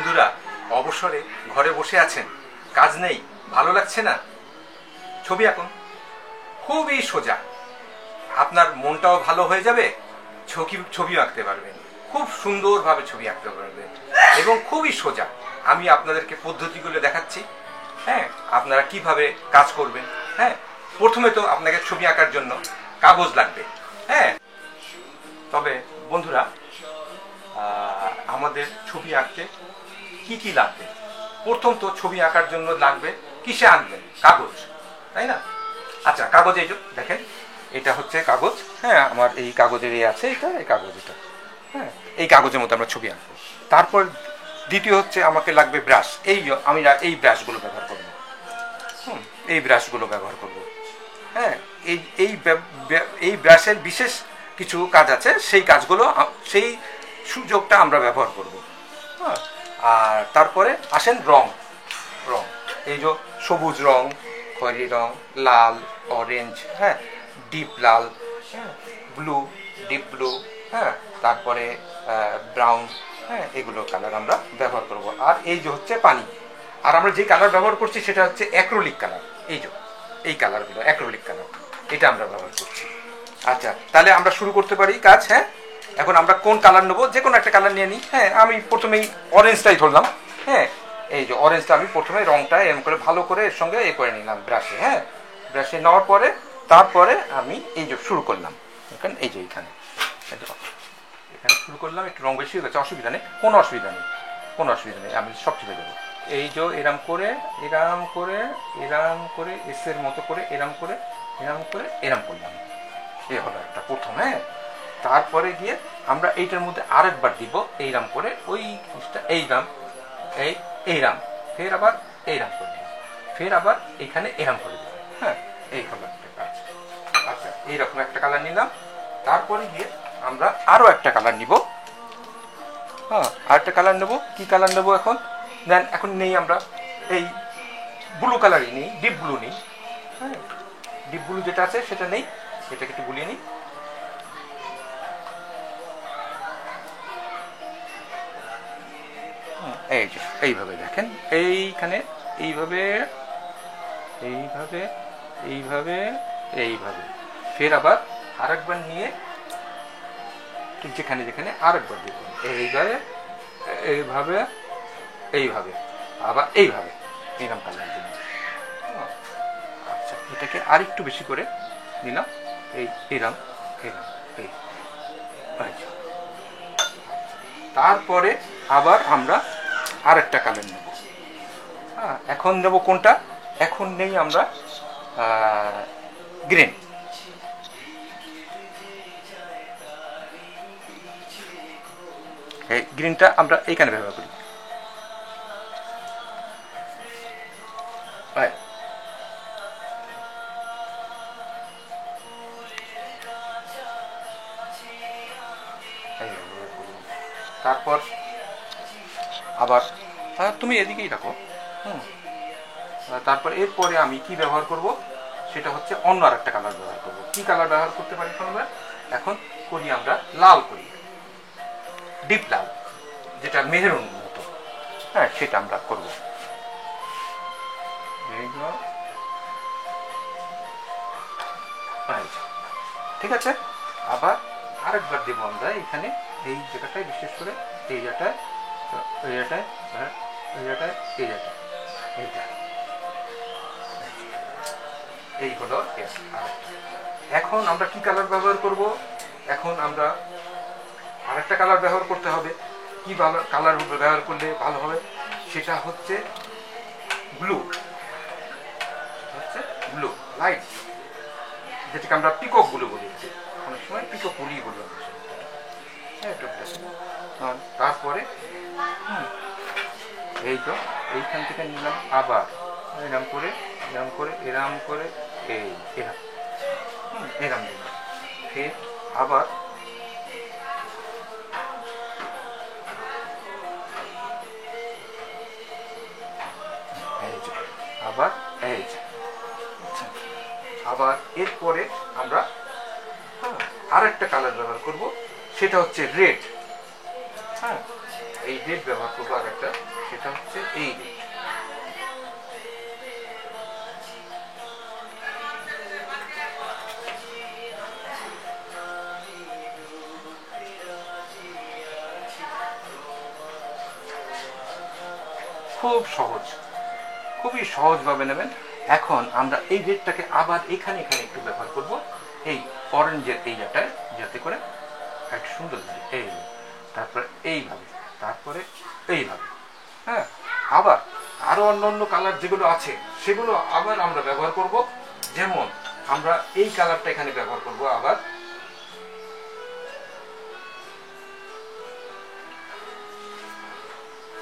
বন্ধুরা অবসরে ঘরে বসে আছেন, কাজ নেই, ভালো লাগছে না, ছবি আঁকুন। খুবই সোজা, আপনার মনটাও ভালো হয়ে যাবে, ছবি আঁকতে পারবেন, খুব সুন্দরভাবে ছবি আঁকতে পারবেন এবং খুবই সোজা। আমি আপনাদেরকে পদ্ধতিগুলো দেখাচ্ছি, হ্যাঁ, আপনারা কিভাবে কাজ করবেন। হ্যাঁ, প্রথমে তো আপনাকে ছবি আঁকার জন্য কাগজ লাগবে। হ্যাঁ, তবে বন্ধুরা আমাদের ছবি আঁকতে কি কি লাগবে? প্রথম তো ছবি আঁকার জন্য লাগবে, কিসে আঁকবেন? কাগজ, তাই না? আচ্ছা, কাগজ এই যে দেখেন, এটা হচ্ছে কাগজ। হ্যাঁ, আমার এই কাগজের আছে, এই কাগজ, এটা হ্যাঁ, এই কাগজের মধ্যে আমরা ছবি আঁকবো। তারপর দ্বিতীয় হচ্ছে আমাকে লাগবে ব্রাশ। আমি এই ব্রাশগুলো ব্যবহার করবো। এই ব্রাশগুলো ব্যবহার করব। হ্যাঁ, এই ব্রাশের বিশেষ কিছু কাজ আছে, সেই কাজগুলো, সেই সুযোগটা আমরা ব্যবহার করব। হ্যাঁ, আর তারপরে আসেন রং। এই যে সবুজ রং, খয়েরি রং, লাল, অরেঞ্জ, হ্যাঁ, ডিপ লাল, হ্যাঁ, ব্লু, ডিপ ব্লু, হ্যাঁ, তারপরে ব্রাউন, হ্যাঁ, এগুলো কালার আমরা ব্যবহার করব। আর এই যে হচ্ছে পানি। আর আমরা যে কালার ব্যবহার করছি সেটা হচ্ছে অ্যাক্রিলিক কালার। এই কালারগুলো অ্যাক্রিলিক কালার, এটা আমরা ব্যবহার করছি। আচ্ছা, তাহলে আমরা শুরু করতে পারি কাজ। হ্যাঁ, এখন আমরা কোন কালার নেবো? যে কোনো একটা কালার নিয়ে নিই। হ্যাঁ, আমি প্রথমেই অরেঞ্জটাই ধরলাম। হ্যাঁ, এই যে অরেঞ্জটা আমি প্রথমে রংটা এরকম করে ভালো করে এর সঙ্গে করে নিলাম ব্রাশে। হ্যাঁ, ব্রাশে নেওয়ার পরে তারপরে আমি এই যে শুরু করলাম। এই যে এখানে শুরু করলাম। একটু রং বেশি হয়ে গেছে, অসুবিধা নেই, কোনো অসুবিধা নেই, আমি সব ঠিক হয়ে যাবো। এই যে এরাম করে এসের মতো করে এরাম করে করলাম। এ হলো একটা প্রথম। হ্যাঁ, তারপরে গিয়ে আমরা এইটার মধ্যে আরেকবার দিব এইরাম করে, ওই জিনিসটা এইরাম, ফের আবার এইরাম করে দিব, ফের আবার এইখানে এরাম করে দিব। হ্যাঁ, এই হলো একটা কাজ। আচ্ছা, এইরকম একটা কালার নিলাম। তারপরে গিয়ে আমরা আরো একটা কালার নিব। হ্যাঁ, আরেকটা কালার নেবো। কি কালার নেবো এখন? দেন এখন নেই আমরা এই ব্লু কালারই নেই, ডিপ ব্লু নেই। হ্যাঁ, ডিপ ব্লু যেটা আছে সেটা নেই, এটাকে একটু গুলিয়ে নিই। এই যে এইভাবে দেখেন, এইখানে এইভাবে ফের আবার আরেকবার নিয়ে ঠিক যেখানে আরেকবার দিব, এইভাবে আবার এইভাবে এইরকম কালার দিব। আচ্ছা, এটাকে আর একটু বেশি করে নিলাম, এইরাম। তারপরে আবার আমরা আরেকটা কালার নেব। হ্যাঁ, এখন নেব কোনটা? এখন নেই আমরা গ্রিন। এই গ্রিনটা আমরা এইখানে ব্যবহার করি। তারপর আবার তুমি এদিকেই রাখো। তারপর এরপরে আমি কি ব্যবহার করব? সেটা হচ্ছে অন্য আর একটা কালার ব্যবহার করব। কি কালার ব্যবহার করতে পারি এখন? করি আমরা লাল করি, ডিপ লাল, যেটা মেহেরুন মতো। হ্যাঁ, সেটা আমরা করব। ঠিক আছে, আবার আরেকবার দেব আমরা এখানে, এই জায়গাটায়, বিশেষ করে এই জায়গাটায়, এই হলো। এখন আমরা কি কালার ব্যবহার করব? এখন আমরা আরেকটা কালার ব্যবহার করতে হবে। কি কালার ব্যবহার করলে ভালো হবে? সেটা হচ্ছে ব্লু, লাইট, যেটাকে আমরা পিকক ব্লু বলি, অনেক সময় পিকক ব্লু বলি। তারপরে এই তো এইখান থেকে নিলাম, আবার এরাম করে এরাম দিলাম, ফের আবার আবার এরপরে আমরা আরেকটা কালার ব্যবহার করব, সেটা হচ্ছে রেড। হ্যাঁ, এই রেড ব্যবহার করবো আর একটা, সেটা হচ্ছে এই রেড। খুব সহজ, খুবই সহজভাবে নেবেন। এখন আমরা এই রেডটাকে আবার এখানে এখানে একটু ব্যবহার করব, এই অরেঞ্জের এই জায়গাটায়, যাতে করে একটা সুন্দর লাগে। এই তারপরে এইভাবে, তারপরে এইভাবে, হ্যাঁ। আবার আরো অন্য অন্য কালার যেগুলো আছে সেগুলো আবার আমরা ব্যবহার করব। যেমন আমরা এই কালারটা এখানে ব্যবহার করব, আবার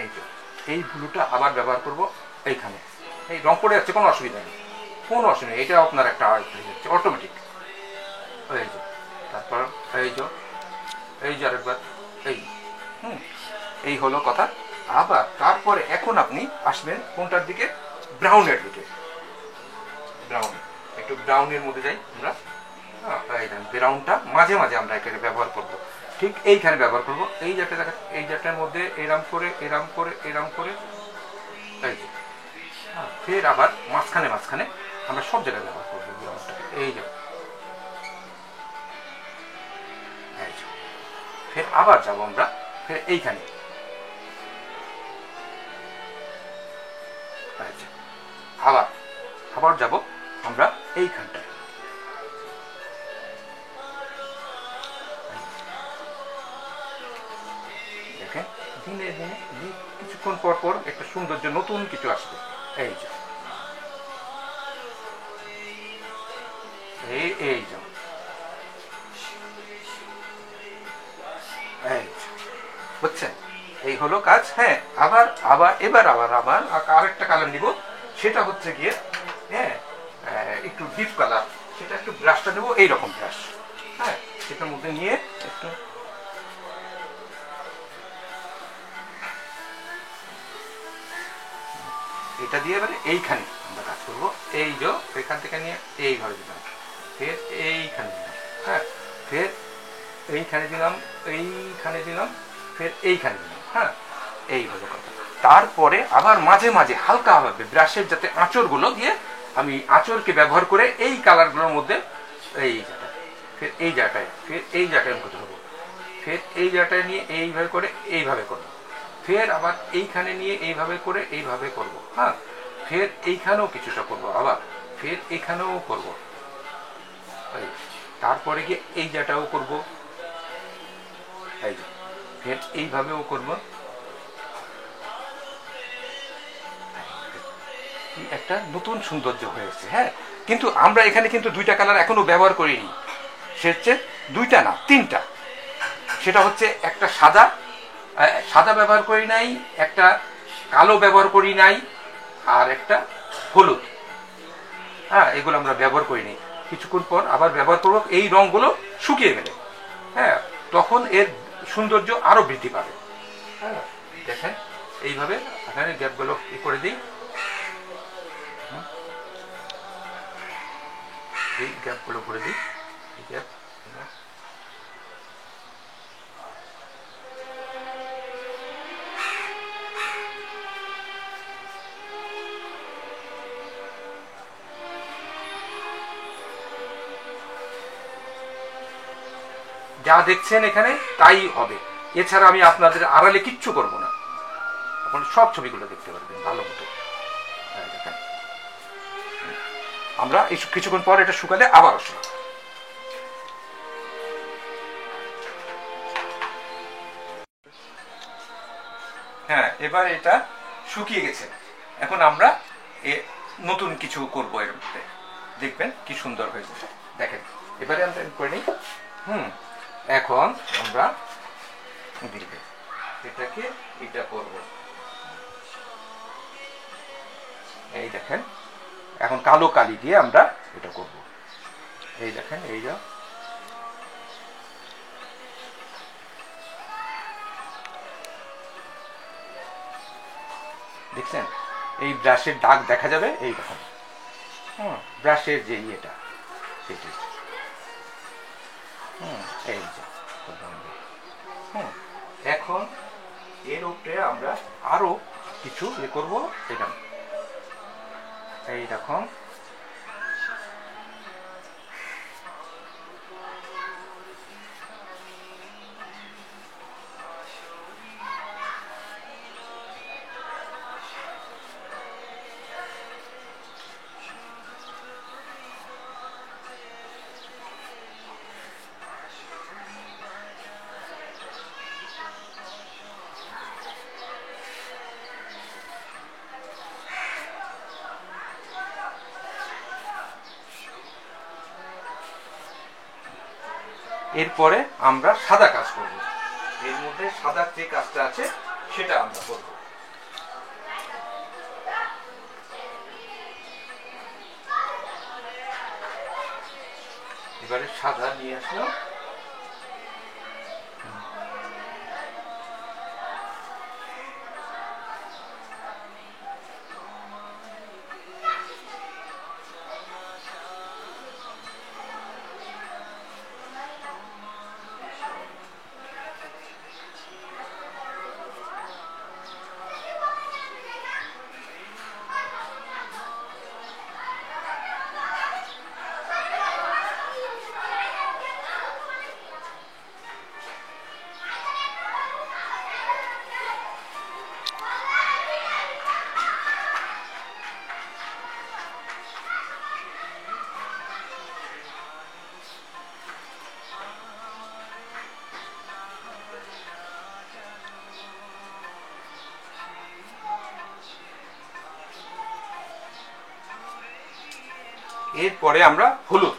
এই যে এই ব্লুটা আবার ব্যবহার করব এইখানে। এই রং পড়ে যাচ্ছে, কোনো অসুবিধা নেই, কোনো অসুবিধা নেই, এটা আপনার একটা আর্ট হয়ে যাচ্ছে অটোমেটিক। এই যে তারপর এই যে আরেকবার এই, এই হলো কথা। আবার তারপরে এখন আপনি আসবেন কোনটার দিকে, ব্রাউনের দিকে। ব্রাউন, একটু ব্রাউনের মধ্যে যাই আমরা। ব্রাউনটা মাঝে মাঝে আমরা এখানে ব্যবহার করব, ঠিক এইখানে ব্যবহার করব। এই জায়গাটা দেখা, এই জায়গাটার মধ্যে এরাম করে এরাম করে এরাম করে, এই যে ফের আবার মাঝখানে মাঝখানে আমরা সব জায়গায় ব্যবহার করবো ব্রাউনটাকে। এই যে ফের আবার যাবো আমরা, ফের এইখানে আবার আবার যাব আমরা এইখানটায়। দেখেন দিনে দিনে কিছুক্ষণ পর পর একটা সৌন্দর্য নতুন কিছু আসবে। এই যে এই যে বুঝছেন, এই হলো কাজ। হ্যাঁ, আবার আবার এবার আবার আবার আরেকটা কালার নিব, সেটা হচ্ছে গিয়ে হ্যাঁ একটু ডিপ কালার। সেটা একটু ব্রাশটা নেবো, এইরকম ব্রাশ, হ্যাঁ, সেটার মধ্যে নিয়ে একটু এটা দিয়ে এবারে এইখানে আমরা কাজ করবো। এই যে এখান থেকে নিয়ে এইভাবে দিলাম, ফের এইখানে দিলাম, হ্যাঁ, ফের এইখানে দিলাম, এইখানে দিলাম, ফের এইখানে দিলাম, হ্যাঁ, এই হলো কথা। তারপরে আবার মাঝে মাঝে হালকা হবে ব্রাশের যাতে আঁচড়গুলো দিয়ে আমি আঁচড়কে ব্যবহার করে এই কালারগুলোর মধ্যে এই জায়গাটায়, ফের এই জায়গাটায়, ফের এই জায়গাটায় আমি করতে পারবো, ফের এই জায়গাটায় নিয়ে এইভাবে করে এইভাবে করবো, ফের আবার এইখানে নিয়ে এইভাবে করে এইভাবে করব, হ্যাঁ, ফের এইখানেও কিছুটা করব, আবার ফের এইখানেও করব, তারপরে গিয়ে এই জায়গাটাও করব, এই যে ফের এইভাবেও করব। একটা নতুন সৌন্দর্য হয়েছে। হ্যাঁ, কিন্তু আমরা এখানে কিন্তু দুইটা কালার এখনো ব্যবহার করিনি, সে হচ্ছে দুইটা না তিনটা। সেটা হচ্ছে একটা সাদা, সাদা ব্যবহার করি নাই, একটা কালো ব্যবহার করি নাই, আর একটা হলুদ। হ্যাঁ, এগুলো আমরা ব্যবহার করিনি, কিছুক্ষণ পর আবার ব্যবহার করবো এই রঙগুলো শুকিয়ে গেলে। হ্যাঁ, তখন এর সৌন্দর্য আরো বৃদ্ধি পাবে। হ্যাঁ, দেখেন এইভাবে এখানে গ্যাপগুলো করে দিই, এই গ্যাপগুলো করে দিই, এই গ্যাপ। যা দেখছেন এখানে তাই হবে, এছাড়া আমি আপনাদের আড়ালে কিচ্ছু করব না, আপনি সব ছবিগুলো দেখতে পারবেন ভালো মতো। আমরা এই কিছুক্ষণ পর এটা শুকালে আবার আসি। হ্যাঁ, এবার এটা শুকিয়ে গেছে, এখন আমরা নতুন কিছু করবো এর মধ্যে, দেখবেন কি সুন্দর হয়েছে। দেখেন এবারে আমরা করে নিই। এখন আমরা দিবে এটাকে এটা করব, এই দেখেন এখন কালো কালি দিয়ে আমরা এটা করব। এই দেখেন, এই যা দেখছেন, এই ব্রাশের দাগ দেখা যাবে এই রকম, ব্রাশের যে ইয়েটা সেটা, এই যে এখন এর উপরে আমরা আরো কিছু করবো, এরকম এইরকম এরপরে আমরা সাদা কাজ করব। এর মধ্যে সাদা যে কাজটা আছে সেটা আমরা করব। এবারে সাদা নিয়ে আসলাম, এরপরে আমরা হলুদ,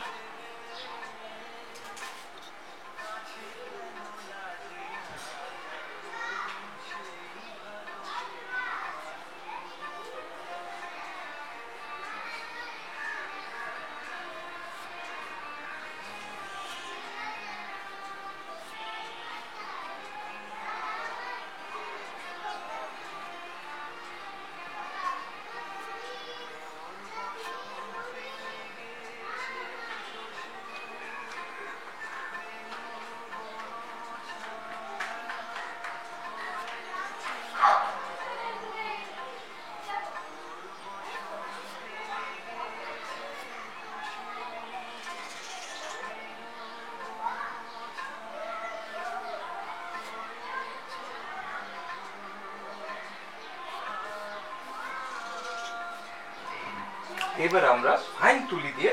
এবার আমরা ফাইন তুলি দিয়ে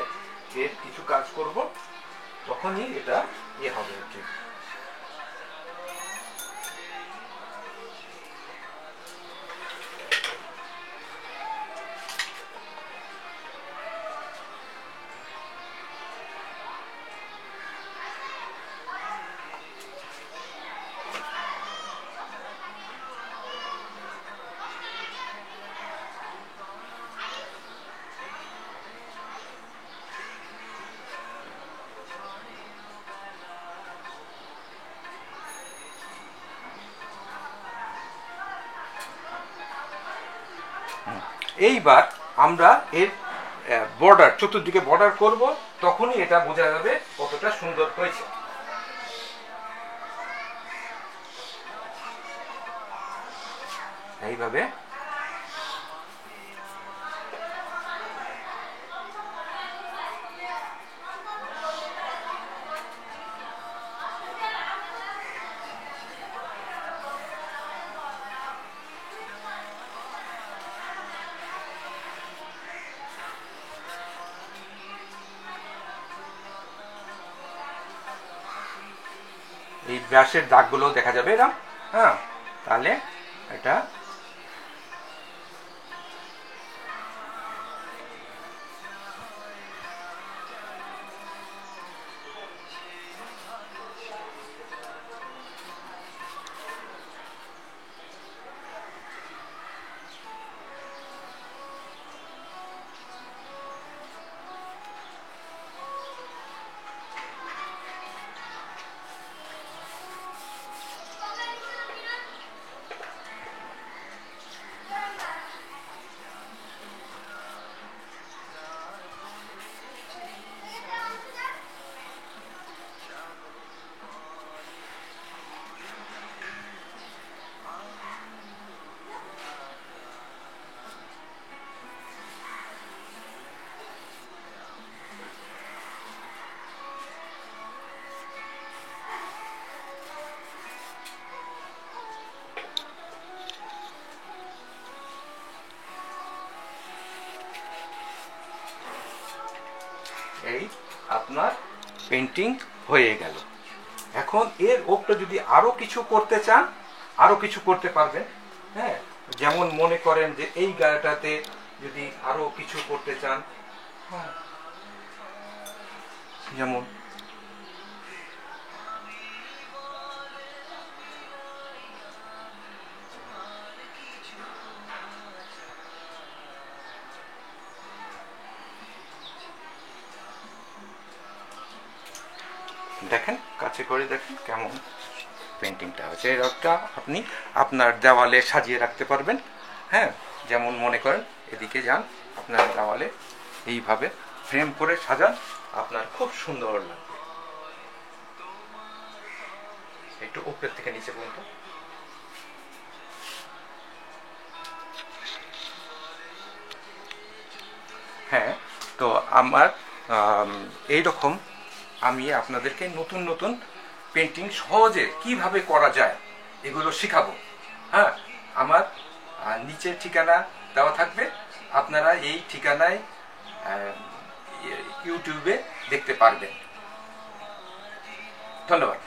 এর কিছু কাজ করব, তখনই এটা হবে আর কি। এইবার আমরা এর বর্ডার, চতুর্দিকে বর্ডার করব, তখনই এটা বোঝা যাবে কতটা সুন্দর হয়েছে। এইভাবে এই ব্রাশের দাগগুলো দেখা যাবে এরকম। হ্যাঁ, তাহলে এটা আপনার পেন্টিং হয়ে গেল। এখন এর ওপরে যদি আরো কিছু করতে চান, আরো কিছু করতে পারবেন। হ্যাঁ, যেমন মনে করেন যে এই গাড়িটাতে যদি আরো কিছু করতে চান, হ্যাঁ, যেমন দেখেন, কাছে করে দেখেন কেমন পেন্টিংটা হচ্ছে। এই রথটা আপনি আপনার দেওয়ালে সাজিয়ে রাখতে পারবেন। হ্যাঁ, যেমন মনে করেন এদিকে যান, আপনার দেওয়ালে এইভাবে ফ্রেম করে সাজান, আপনার খুব সুন্দর লাগবে। একটু উপরের থেকে নিচে পর্যন্ত। হ্যাঁ, তো আমার এইরকম আমি আপনাদেরকে নতুন নতুন পেন্টিং সহজে কিভাবে করা যায় এগুলো শেখাবো। হ্যাঁ, আমার নিচের ঠিকানা দেওয়া থাকবে, আপনারা এই ঠিকানায় ইউটিউবে দেখতে পারবেন। ধন্যবাদ।